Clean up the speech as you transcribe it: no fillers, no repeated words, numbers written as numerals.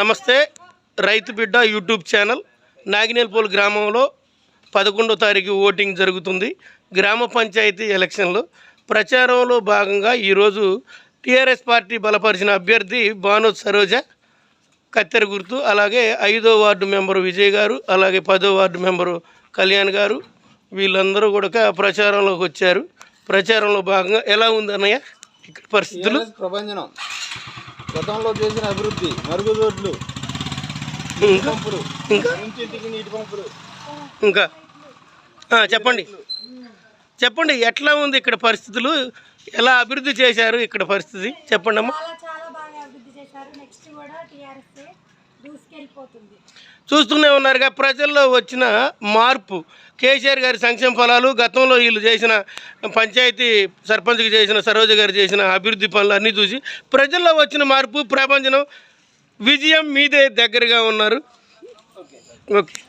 నమస్తే రైతు బిడ్డ యూట్యూబ్ ఛానల్. నాగినేల్పోల్ గ్రామంలో 11వ తారీఖు ఓటింగ్ జరుగుతుంది. గ్రామ పంచాయతీ ఎలక్షన్లో ప్రచారంలో భాగంగా ఈరోజు టీఆర్ఎస్ పార్టీ బలపరిచిన అభ్యర్థి బానోత్ సరోజ కత్తెర గుర్తు, అలాగే 5వ వార్డు మెంబరు విజయ్ గారు, అలాగే 10వ వార్డు మెంబరు కళ్యాణ్ గారు, వీళ్ళందరూ కూడా ప్రచారంలోకి వచ్చారు. ప్రచారంలో భాగంగా ఎలా ఉంది అన్నయ్య ఇక్కడ పరిస్థితులు? ప్రపంచం గతంలో చేసిన అభివృద్ధి, మరుగుదొడ్లు, పంపులు, ఇంటింటికి నీటి పంపులు, ఇంకా చెప్పండి ఎట్లా ఉంది ఇక్కడ పరిస్థితులు? ఎలా అభివృద్ధి చేశారు ఇక్కడ పరిస్థితి చెప్పండి అమ్మా. చూస్తూనే ఉన్నారుగా ప్రజల్లో వచ్చిన మార్పు. కేసీఆర్ గారి సంక్షేమ ఫలాలు, గతంలో వీళ్ళు చేసిన పంచాయతీ సర్పంచ్కి చేసిన సరోజ గారు చేసిన అభివృద్ధి పనులు అన్నీ చూసి ప్రజల్లో వచ్చిన మార్పు, ప్రపంచం విజయం మీదే దగ్గరగా ఉన్నారు. ఓకే.